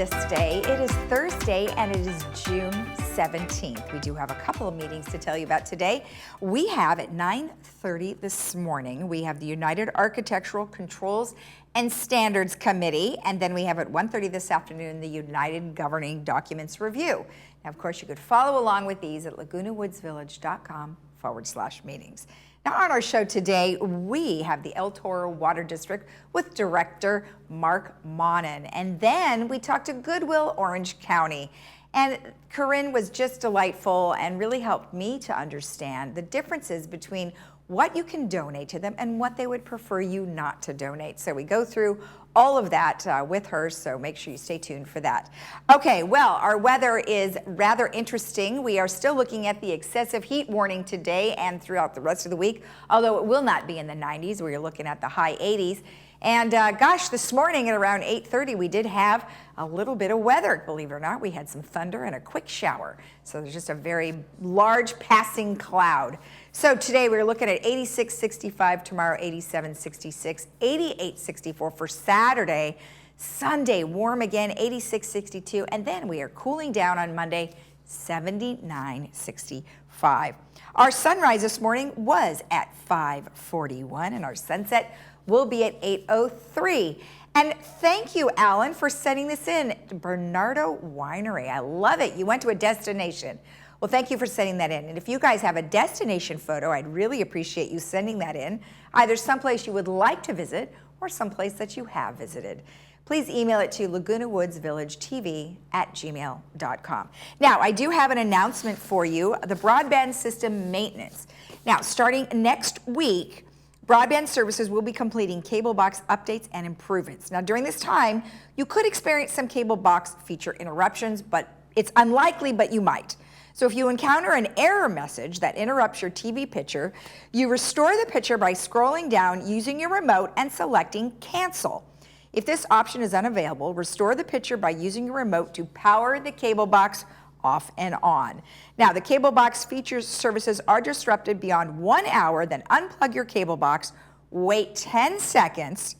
ThisDay. It is Thursday and it is June 17th. We do have a couple of meetings to tell you about today. We have at 9:30 this morning, we have the United Architectural Controls and Standards Committee, and then we have at 1:30 this afternoon the United Governing Documents Review. Now, of course, you could follow along with these at lagunawoodsvillage.com/meetings. Now, on our show today, we have the El Toro Water District with Director Mark Monin. And then we talked to Goodwill Orange County. And Corinne was just delightful and really helped me to understand the differences between what you can donate to them and what they would prefer you not to donate. So we go through all of that with her, so make sure you stay tuned for that. Okay, well, our weather is rather interesting. We are still looking at the excessive heat warning today and throughout the rest of the week, although it will not be in the 90s. We're looking at the high 80s. And gosh, this morning at around 8:30, we did have a little bit of weather. Believe it or not, we had some thunder and a quick shower. So there's just a very large passing cloud. So today we're looking at 86-65, tomorrow 87-66, 88-64 for Saturday. Sunday, warm again, 86-62, and then we are cooling down on Monday, 79-65. Our sunrise this morning was at 5:41, and our sunset will be at 8:03. And thank you, Alan, for sending this in. Bernardo Winery, I love it. You went to a destination. Well, thank you for sending that in. And if you guys have a destination photo, I'd really appreciate you sending that in, either someplace you would like to visit or someplace that you have visited. Please email it to lagunawoodsvillagetv@gmail.com. Now, I do have an announcement for you, the broadband system maintenance. Now, starting next week, broadband services will be completing cable box updates and improvements. Now, during this time, you could experience some cable box feature interruptions, but it's unlikely, but you might. So if you encounter an error message that interrupts your TV picture, you restore the picture by scrolling down using your remote and selecting cancel. If this option is unavailable, restore the picture by using your remote to power the cable box off and on. Now, the cable box features services are disrupted beyond 1 hour, then unplug your cable box, wait 10 seconds,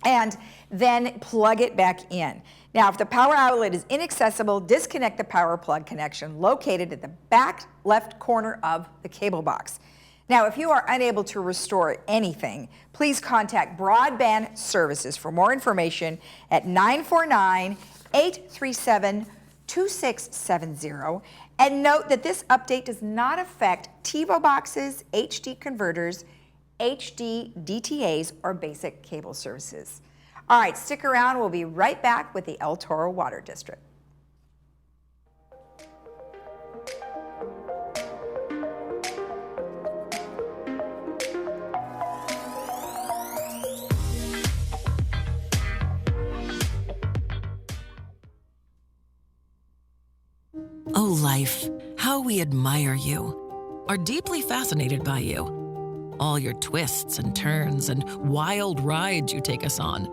and then plug it back in. Now, if the power outlet is inaccessible, disconnect the power plug connection located at the back left corner of the cable box. Now, if you are unable to restore anything, please contact Broadband Services for more information at 949-837-2670. And note that this update does not affect TiVo boxes, HD converters, HD DTAs, or basic cable services. All right, stick around. We'll be right back with the El Toro Water District. Oh, life, how we admire you, are deeply fascinated by you. All your twists and turns and wild rides you take us on.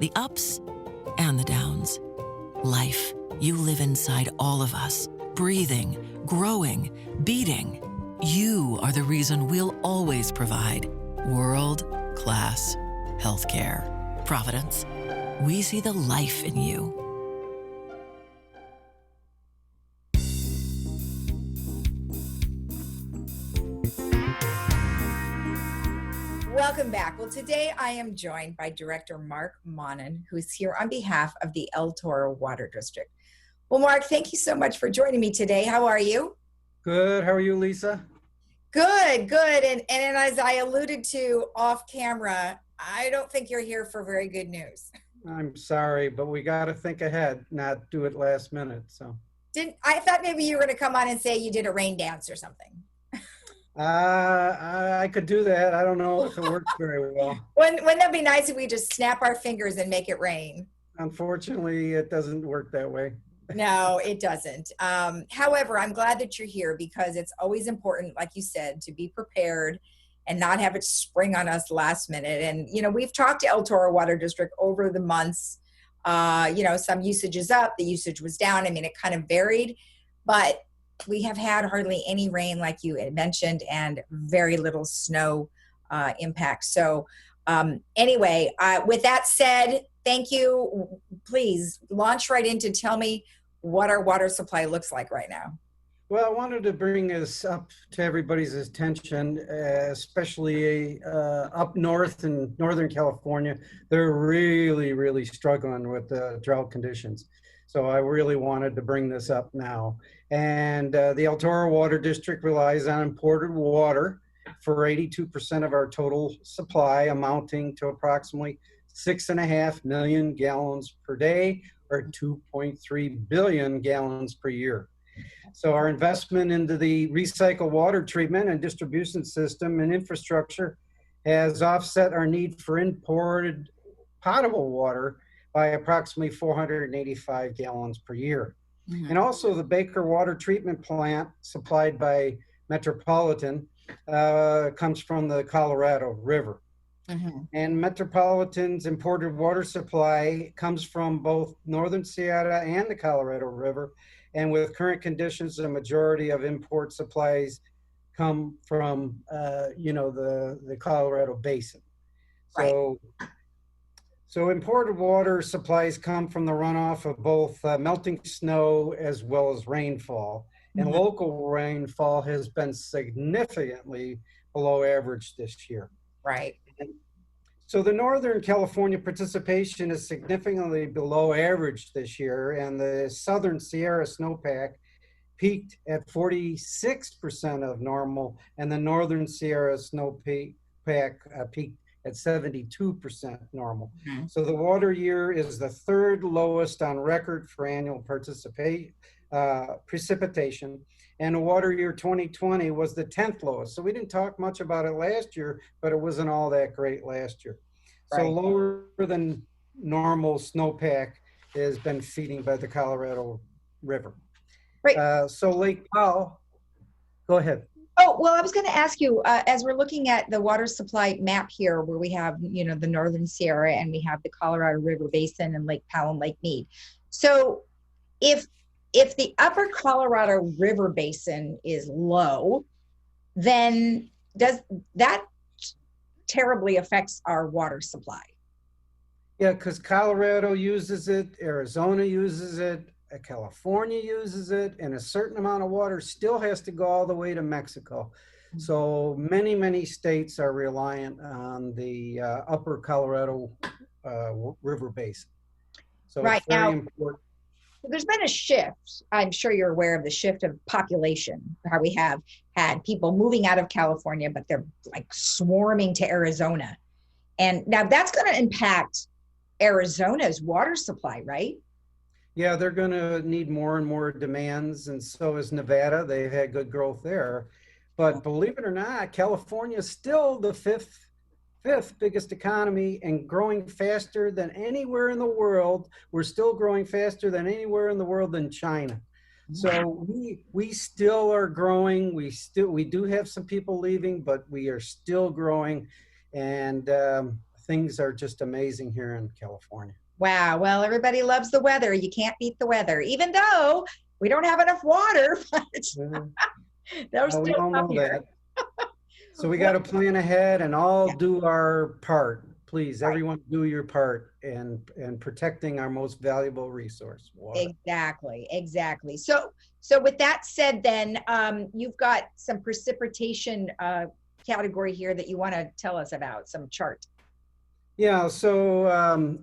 The ups and the downs. Life, you live inside all of us, breathing, growing, beating. You are the reason we'll always provide world-class healthcare. Providence, we see the life in you. Welcome back. Well, today I am joined by Director Mark Monin, who is here on behalf of the El Toro Water District. Well, Mark, thank you so much for joining me today. How are you? Good. How are you, Lisa? Good, good. And as I alluded to off camera, I don't think you're here for very good news. I'm sorry, but we got to think ahead, not do it last minute. So I thought maybe you were going to come on and say you did a rain dance or something. I could do that. I don't know if it works very well. Wouldn't that be nice if we just snap our fingers and make it rain? Unfortunately, it doesn't work that way. No, it doesn't. However, I'm glad that you're here because it's always important, like you said, to be prepared and not have it spring on us last minute. And, you know, we've talked to El Toro Water District over the months. You know, some usage is up, the usage was down. I mean, it kind of varied, but we have had hardly any rain, like you had mentioned, and very little snow impact. So anyway, with that said, thank you. Please launch right into tell me what our water supply looks like right now. Well, I wanted to bring this up to everybody's attention, especially up north in Northern California. They're really, really struggling with the drought conditions. So I really wanted to bring this up now. And the El Toro Water District relies on imported water for 82% of our total supply, amounting to approximately 6.5 million gallons per day, or 2.3 billion gallons per year. So our investment into the recycled water treatment and distribution system and infrastructure has offset our need for imported potable water by approximately 485 gallons per year. Mm-hmm. And also the Baker Water Treatment Plant, supplied by Metropolitan, comes from the Colorado River. Mm-hmm. And Metropolitan's imported water supply comes from both Northern Sierra and the Colorado River. And with current conditions, the majority of import supplies come from, the Colorado Basin. So, right. So imported water supplies come from the runoff of both melting snow as well as rainfall. And mm-hmm. local rainfall has been significantly below average this year. Right. And so the Northern California participation is significantly below average this year, and the Southern Sierra snowpack peaked at 46% of normal, and the Northern Sierra snowpack peaked at 72% normal. Mm-hmm. So the water year is the third lowest on record for annual precipitation, and the water year 2020 was the 10th lowest. So we didn't talk much about it last year, but it wasn't all that great last year. Right. So lower than normal snowpack has been feeding by the Colorado River. Right. So Lake Powell, go ahead. Oh, well, I was going to ask you, as we're looking at the water supply map here, where we have, the Northern Sierra and we have the Colorado River Basin and Lake Powell and Lake Mead. So if the upper Colorado River Basin is low, then does that terribly affects our water supply? Yeah, because Colorado uses it, Arizona uses it, California uses it, and a certain amount of water still has to go all the way to Mexico. So many states are reliant on the upper Colorado River Basin. So right. It's very now, important. There's been a shift. I'm sure you're aware of the shift of population, how we have had people moving out of California, but they're like swarming to Arizona. And now that's going to impact Arizona's water supply, right? Yeah, they're going to need more and more demands, and so is Nevada. They've had good growth there. But believe it or not, California is still the fifth biggest economy and growing faster than anywhere in the world. We're still growing faster than anywhere in the world than China. So we still are growing. We do have some people leaving, but we are still growing, and things are just amazing here in California. Wow. Well, everybody loves the weather. You can't beat the weather, even though we don't have enough water. But we all know that. So we got to plan ahead and all do our part. Please, right. Everyone do your part in protecting our most valuable resource, water. Exactly. So with that said, then you've got some precipitation category here that you want to tell us about, some chart. Yeah, so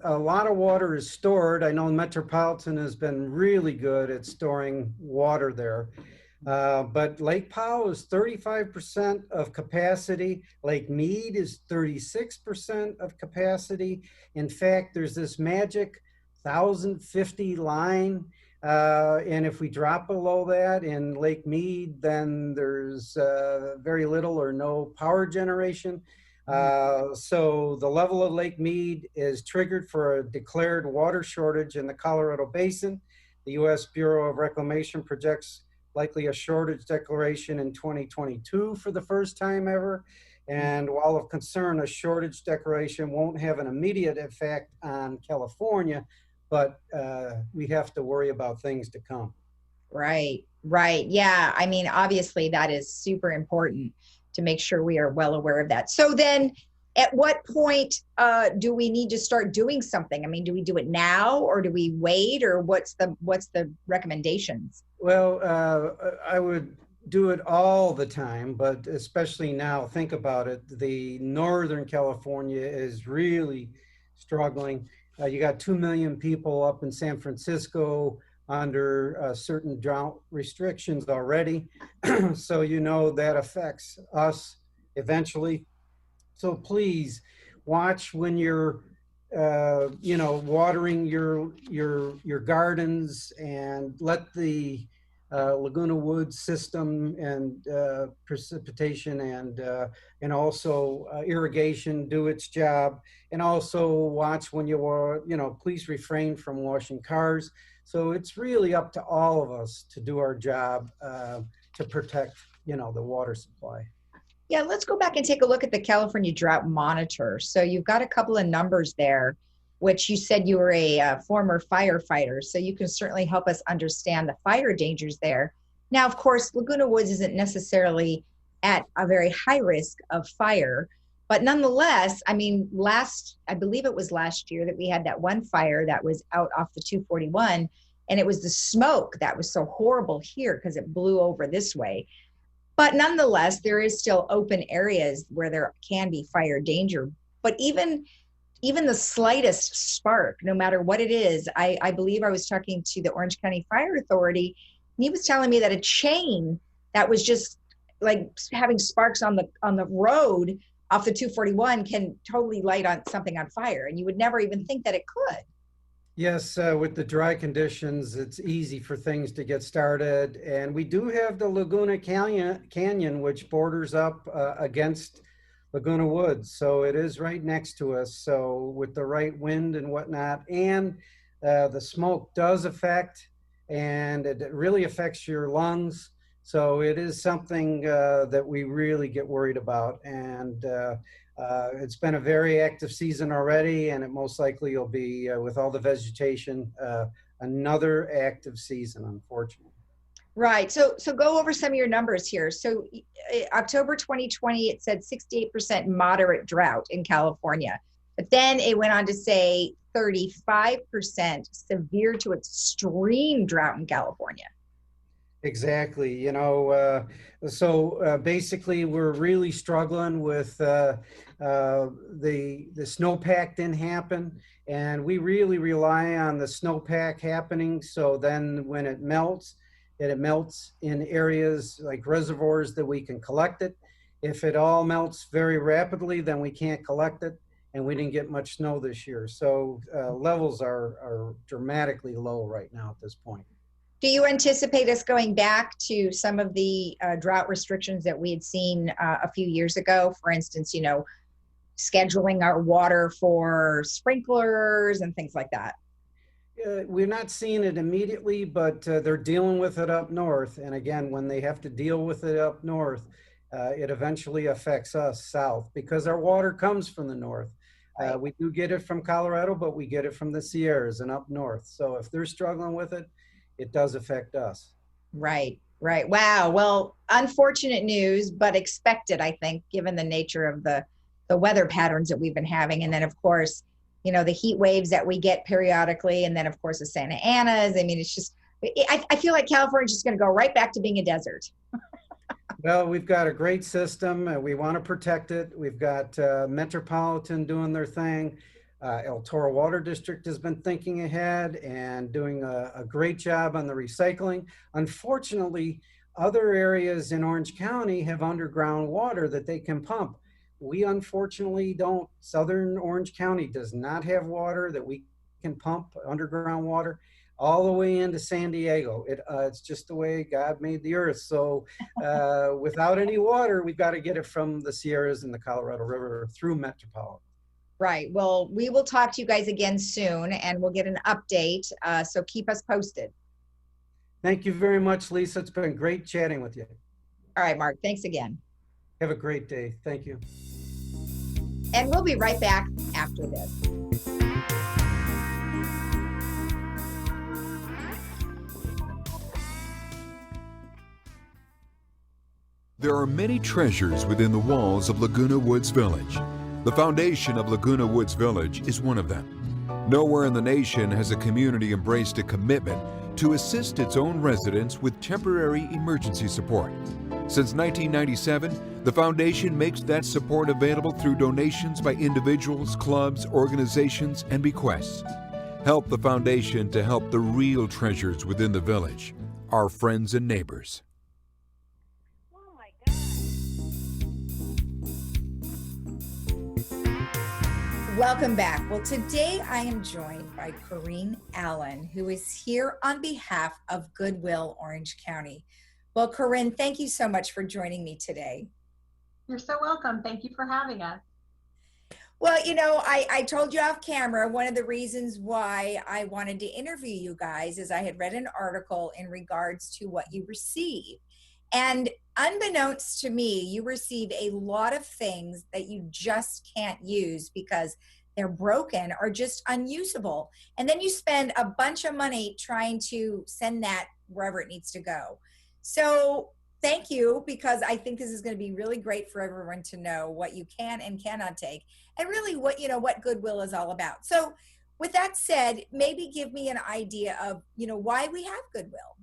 a lot of water is stored. I know Metropolitan has been really good at storing water there. But Lake Powell is 35% of capacity. Lake Mead is 36% of capacity. In fact, there's this magic 1,050 line. And if we drop below that in Lake Mead, then there's very little or no power generation. So the level of Lake Mead is triggered for a declared water shortage in the Colorado Basin. The U.S. Bureau of Reclamation projects likely a shortage declaration in 2022 for the first time ever. And while of concern, a shortage declaration won't have an immediate effect on California, but we have to worry about things to come. Right. Yeah. I mean, obviously that is super important to make sure we are well aware of that. So then at what point do we need to start doing something? I mean, do we do it now, or do we wait, or what's the recommendations? Well, I would do it all the time, but especially now, think about it. The Northern California is really struggling. You got 2 million people up in San Francisco under certain drought restrictions already. So, you know, that affects us eventually. So please watch when you're, you know, watering your gardens, and let the Laguna Woods system and precipitation and also irrigation do its job. And also watch when you know, please refrain from washing cars. So it's really up to all of us to do our job to protect, you know, the water supply. Yeah, let's go back and take a look at the California Drought Monitor. So you've got a couple of numbers there, which you said you were a former firefighter. So you can certainly help us understand the fire dangers there. Now, of course, Laguna Woods isn't necessarily at a very high risk of fire, but nonetheless, I mean, I believe it was last year that we had that one fire that was out off the 241, and it was the smoke that was so horrible here because it blew over this way. But nonetheless, there is still open areas where there can be fire danger. But even the slightest spark, no matter what it is, I believe I was talking to the Orange County Fire Authority, and he was telling me that a chain that was just like having sparks on the road off the 241 can totally light on something on fire, and you would never even think that it could. Yes, with the dry conditions, it's easy for things to get started. And we do have the Laguna Canyon, which borders up against Laguna Woods. So it is right next to us. So with the right wind and whatnot, and the smoke does affect, and it really affects your lungs. So it is something that we really get worried about. And it's been a very active season already, and it most likely will be, with all the vegetation, another active season, unfortunately. Right. So go over some of your numbers here. So October 2020, it said 68% moderate drought in California. But then it went on to say 35% severe to extreme drought in California. Exactly. You know, so basically we're really struggling with the snowpack didn't happen, and we really rely on the snowpack happening. So then when it melts in areas like reservoirs that we can collect it. If it all melts very rapidly, then we can't collect it, and we didn't get much snow this year. So levels are dramatically low right now at this point. Do you anticipate us going back to some of the drought restrictions that we had seen a few years ago? For instance, you know, scheduling our water for sprinklers and things like that. We're not seeing it immediately, but they're dealing with it up north. And again, when they have to deal with it up north, it eventually affects us south because our water comes from the north. Right. We do get it from Colorado, but we get it from the Sierras and up north. So if they're struggling with it, it does affect us. Right, right. Wow. Well, unfortunate news, but expected, I think, given the nature of the weather patterns that we've been having. And then, of course, you know, the heat waves that we get periodically. And then, of course, the Santa Anas. I mean, it's just, I feel like California's just going to go right back to being a desert. Well, we've got a great system, and we want to protect it. We've got Metropolitan doing their thing. El Toro Water District has been thinking ahead and doing a great job on the recycling. Unfortunately, other areas in Orange County have underground water that they can pump. We unfortunately don't. Southern Orange County does not have water that we can pump, underground water, all the way into San Diego. It's just the way God made the earth. So without any water, we've got to get it from the Sierras and the Colorado River through Metropolitan. Right. Well, we will talk to you guys again soon, and we'll get an update. So keep us posted. Thank you very much, Lisa. It's been great chatting with you. All right, Mark. Thanks again. Have a great day. Thank you. And we'll be right back after this. There are many treasures within the walls of Laguna Woods Village. The foundation of Laguna Woods Village is one of them. Nowhere in the nation has a community embraced a commitment to assist its own residents with temporary emergency support. Since 1997, the foundation makes that support available through donations by individuals, clubs, organizations, and bequests. Help the foundation to help the real treasures within the village, our friends and neighbors. Welcome back. Well, today I am joined by Corinne Allen, who is here on behalf of Goodwill Orange County. Well, Corinne, thank you so much for joining me today. You're so welcome. Thank you for having us. Well, you know, I told you off camera, one of the reasons why I wanted to interview you guys is I had read an article in regards to what you receive. And unbeknownst to me, you receive a lot of things that you just can't use because they're broken or just unusable. And then you spend a bunch of money trying to send that wherever it needs to go. So thank you, because I think this is going to be really great for everyone to know what you can and cannot take, and really what, you know, what Goodwill is all about. So with that said, maybe give me an idea of, you know, why we have Goodwill.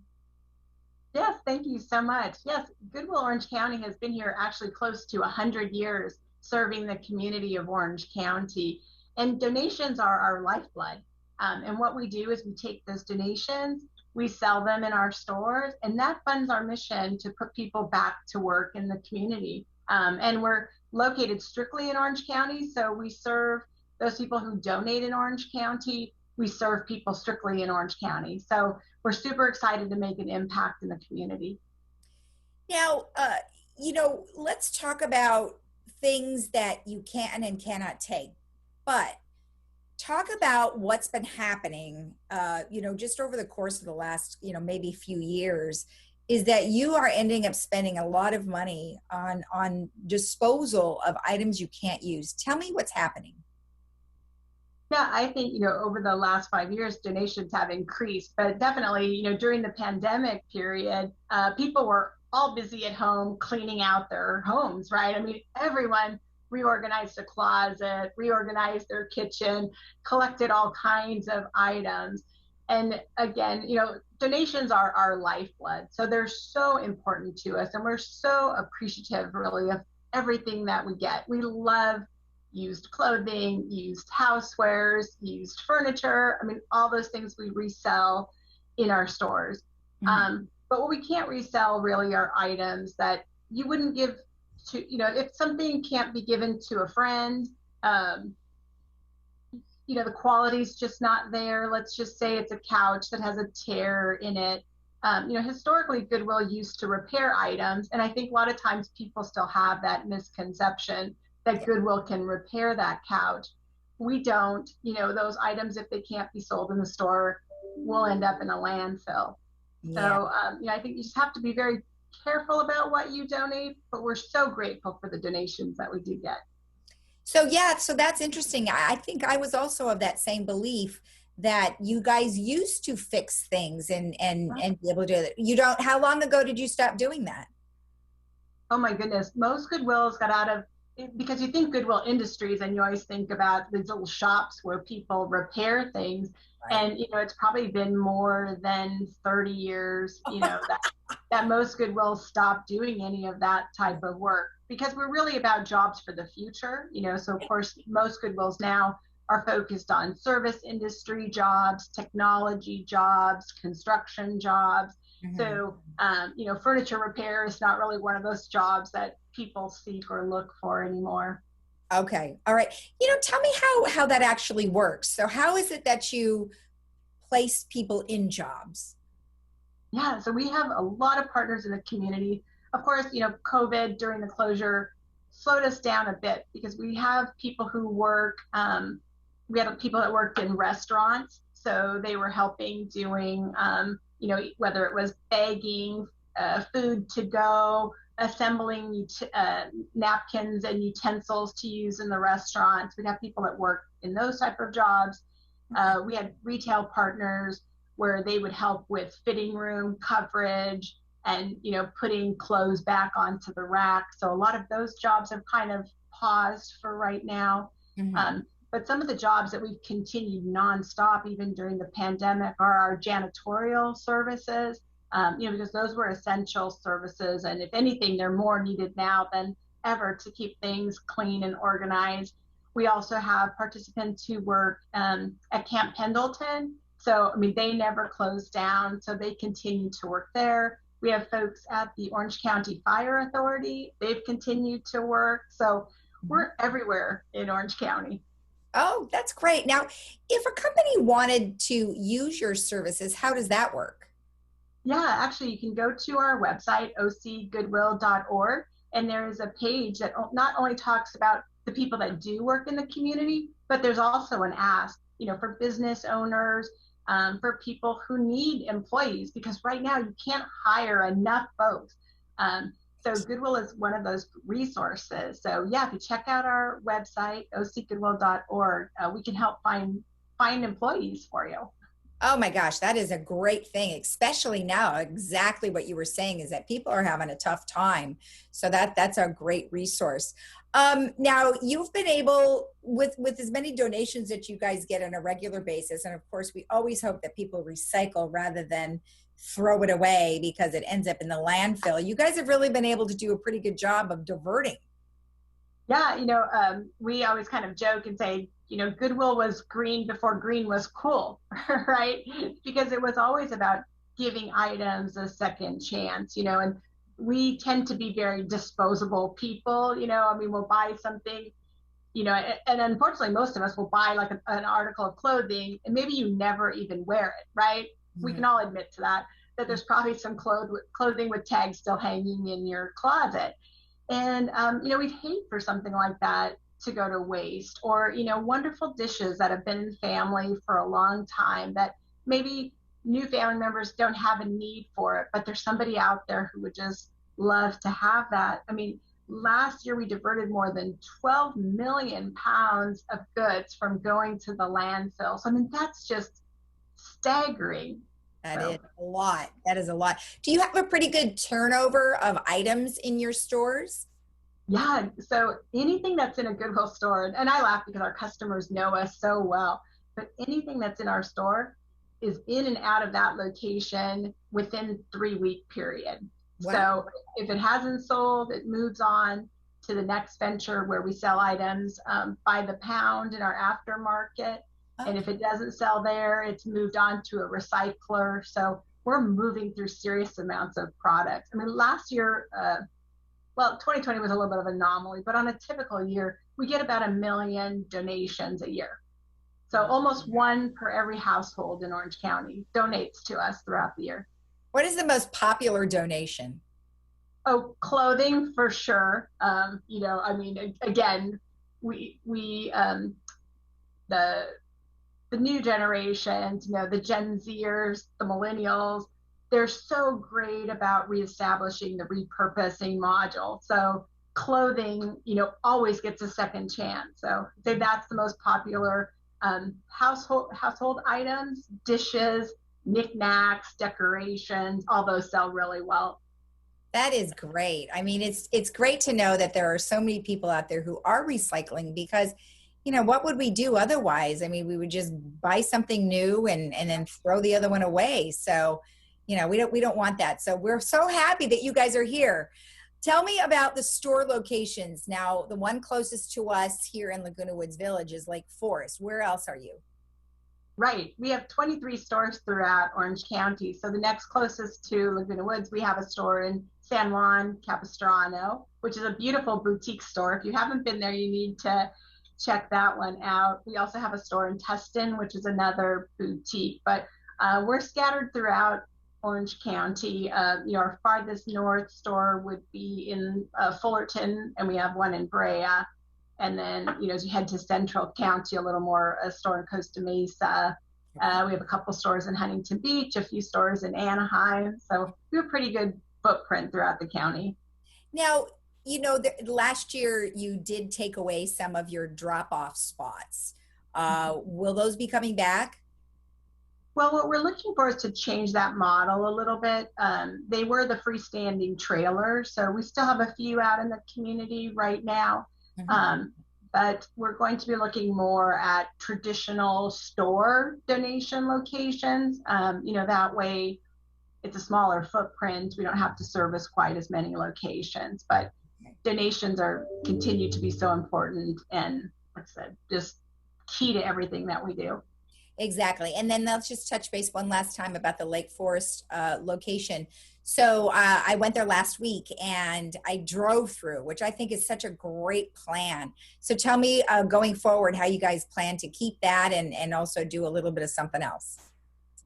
Yes, thank you so much. Yes, Goodwill Orange County has been here actually close to 100 years serving the community of Orange County. And donations are our lifeblood. And what we do is we take those donations, we sell them in our stores, and that funds our mission to put people back to work in the community. And we're located strictly in Orange County, so we serve those people who donate in Orange County. We serve people strictly in Orange County. So we're super excited to make an impact in the community. Now, you know, let's talk about things that you can and cannot take, but talk about what's been happening, you know, just over the course of the last, you know, maybe few years, is that you are ending up spending a lot of money on disposal of items you can't use. Tell me what's happening. Yeah, I think, you know, over the last 5 years, donations have increased, but definitely, you know, during the pandemic period, people were all busy at home cleaning out their homes, right? I mean, everyone reorganized the closet, reorganized their kitchen, collected all kinds of items. And again, you know, donations are our lifeblood. So they're so important to us, and we're so appreciative, really, of everything that we get. We love used clothing, used housewares, used furniture. I mean, all those things we resell in our stores. Mm-hmm. But what we can't resell really are items that you wouldn't give to, you know, if something can't be given to a friend, you know, the quality's just not there. Let's just say it's a couch that has a tear in it. You know, historically, Goodwill used to repair items. And I think a lot of times people still have that misconception that Goodwill can repair that couch. We don't. You know, those items, if they can't be sold in the store, will end up in a landfill. Yeah. So, you know, I think you just have to be very careful about what you donate, but we're so grateful for the donations that we do get. So, yeah, so that's interesting. I think I was also of that same belief that you guys used to fix things and be able to do it. You don't, how long ago did you stop doing that? Oh my goodness. Most Goodwills got out of, because you think Goodwill Industries and you always think about these little shops where people repair things. Right. And, you know, it's probably been more than 30 years, you know, that most Goodwills stopped doing any of that type of work, because we're really about jobs for the future, you know. So of course, most Goodwills now are focused on service industry jobs, technology jobs, construction jobs. Mm-hmm. So, you know, furniture repair is not really one of those jobs that people seek or look for anymore. Okay. All right. You know, tell me how that actually works. So how is it that you place people in jobs? Yeah. So we have a lot of partners in the community. Of course, you know, COVID during the closure slowed us down a bit, because we have people who work, we had people that worked in restaurants. So they were helping doing, you know, whether it was bagging, food to go, assembling napkins and utensils to use in the restaurants. We'd have people that work in those type of jobs. We had retail partners where they would help with fitting room coverage and, you know, putting clothes back onto the rack. So a lot of those jobs have kind of paused for right now. But some of the jobs that we've continued nonstop, even during the pandemic, are our janitorial services, because those were essential services. And if anything, they're more needed now than ever to keep things clean and organized. We also have participants who work at Camp Pendleton. So, they never closed down, so they continue to work there. We have folks at the Orange County Fire Authority. They've continued to work. So we're everywhere in Orange County. Oh, that's great. Now, if a company wanted to use your services, how does that work? Yeah, actually, you can go to our website, ocgoodwill.org, and there is a page that not only talks about the people that do work in the community, but there's also an ask, for business owners, for people who need employees, because right now you can't hire enough folks. So Goodwill is one of those resources. So yeah, if you check out our website, ocgoodwill.org, we can help find employees for you. Oh my gosh, that is a great thing, especially now. Exactly what you were saying is that people are having a tough time. So that's a great resource. Now, you've been able, with as many donations that you guys get on a regular basis, and of course, we always hope that people recycle rather than throw it away because it ends up in the landfill. You guys have really been able to do a pretty good job of diverting. Yeah, we always kind of joke and say, Goodwill was green before green was cool, right? Because it was always about giving items a second chance, and we tend to be very disposable people, we'll buy something, and unfortunately, most of us will buy like an article of clothing and maybe you never even wear it, right? We can all admit to that there's probably some clothing with tags still hanging in your closet. And, we'd hate for something like that to go to waste, or, wonderful dishes that have been in family for a long time that maybe new family members don't have a need for it, but there's somebody out there who would just love to have that. Last year we diverted more than 12 million pounds of goods from going to the landfill. So, that's just staggering. That is a lot. That is a lot. Do you have a pretty good turnover of items in your stores? Yeah. So anything that's in a Goodwill store, and I laugh because our customers know us so well, but anything that's in our store is in and out of that location within 3-week period. Wow. So if it hasn't sold, it moves on to the next venture where we sell items by the pound in our aftermarket. And if it doesn't sell there, it's moved on to a recycler. So we're moving through serious amounts of products. Last year, 2020 was a little bit of an anomaly, but on a typical year, we get about 1 million donations a year. So almost one per every household in Orange County donates to us throughout the year. What is the most popular donation? Oh, clothing for sure. Again, the new generations, the Gen Zers, the millennials, they're so great about reestablishing the repurposing module. So clothing, always gets a second chance. So I'd say that's the most popular. Household items, dishes, knickknacks, decorations, all those sell really well. That is great. It's great to know that there are so many people out there who are recycling, because what would we do otherwise? We would just buy something new and then throw the other one away. So, we don't want that. So we're so happy that you guys are here. Tell me about the store locations. Now, the one closest to us here in Laguna Woods Village is Lake Forest. Where else are you? Right. We have 23 stores throughout Orange County. So the next closest to Laguna Woods, we have a store in San Juan Capistrano, which is a beautiful boutique store. If you haven't been there, you need to check that one out. We also have a store in Tustin, which is another boutique, but we're scattered throughout Orange County. Our farthest north store would be in Fullerton, and we have one in Brea. And then, as you head to Central County, a little more, a store in Costa Mesa. We have a couple stores in Huntington Beach, a few stores in Anaheim. So we have a pretty good footprint throughout the county. Now, last year you did take away some of your drop-off spots. Will those be coming back? Well, what we're looking for is to change that model a little bit. They were the freestanding trailers, so we still have a few out in the community right now. But we're going to be looking more at traditional store donation locations. That way it's a smaller footprint. We don't have to service quite as many locations, but donations continue to be so important and, like I said, just key to everything that we do. Exactly. And then let's just touch base one last time about the Lake Forest location. So I went there last week and I drove through, which I think is such a great plan. So tell me going forward how you guys plan to keep that and also do a little bit of something else.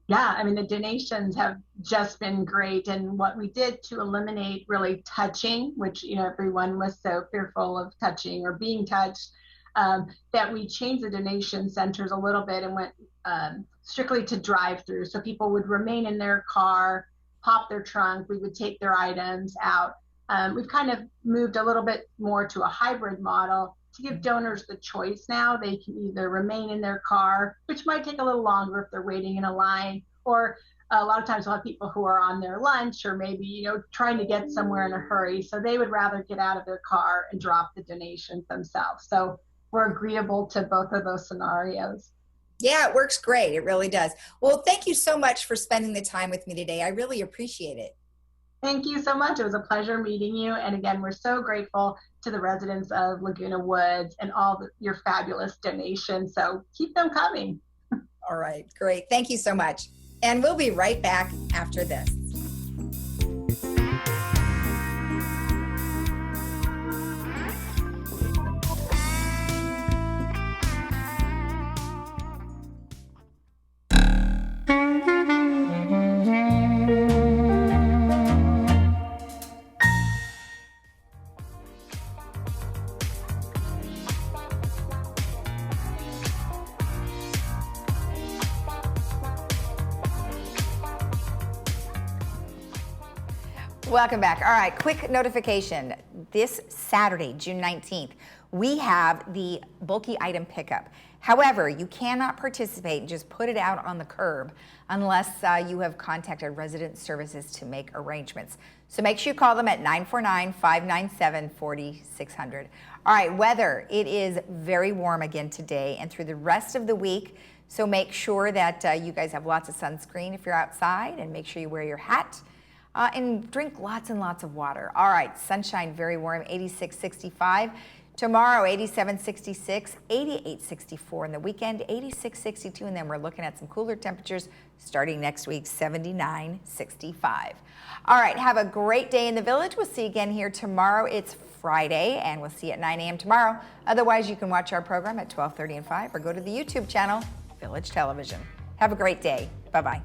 Yeah, I mean, the donations have just been great. And what we did to eliminate really touching, which, everyone was so fearful of touching or being touched, that we changed the donation centers a little bit and went strictly to drive-through. So people would remain in their car, pop their trunk, we would take their items out. We've kind of moved a little bit more to a hybrid model to give donors the choice now. They can either remain in their car, which might take a little longer if they're waiting in a line, or a lot of times we'll have people who are on their lunch or maybe, trying to get somewhere in a hurry. So they would rather get out of their car and drop the donations themselves. So we're agreeable to both of those scenarios. Yeah, it works great. It really does. Well, thank you so much for spending the time with me today. I really appreciate it. Thank you so much. It was a pleasure meeting you. And again, we're so grateful to the residents of Laguna Woods and all your fabulous donations. So keep them coming. All right, great. Thank you so much. And we'll be right back after this. Welcome back. All right, quick notification. This Saturday, June 19th, we have the bulky item pickup. However, you cannot participate and just put it out on the curb unless you have contacted Resident Services to make arrangements. So make sure you call them at 949-597-4600. All right, weather. It is very warm again today and through the rest of the week. So make sure that you guys have lots of sunscreen if you're outside, and make sure you wear your hat. And drink lots and lots of water. All right, sunshine, very warm, 86, 65. Tomorrow, 87, 66, 88, 64. And the weekend, 86, 62. And then we're looking at some cooler temperatures starting next week, 79, 65. All right, have a great day in the village. We'll see you again here tomorrow. It's Friday, and we'll see you at 9 a.m. tomorrow. Otherwise, you can watch our program at 12:30 and 5, or go to the YouTube channel, Village Television. Have a great day. Bye-bye.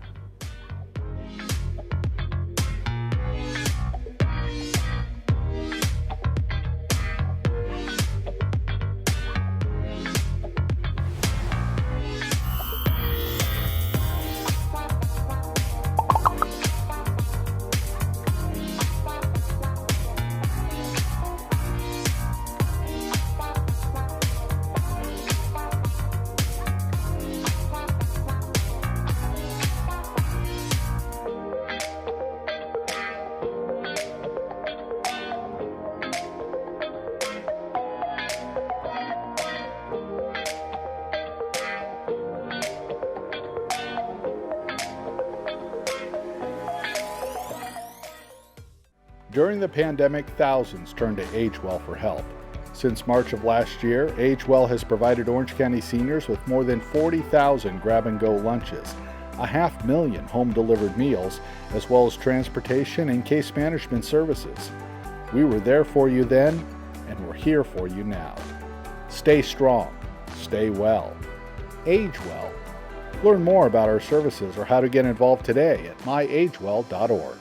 During the pandemic, thousands turned to AgeWell for help. Since March of last year, AgeWell has provided Orange County seniors with more than 40,000 grab-and-go lunches, 500,000 home-delivered meals, as well as transportation and case management services. We were there for you then, and we're here for you now. Stay strong. Stay well. Age well. Learn more about our services or how to get involved today at myagewell.org.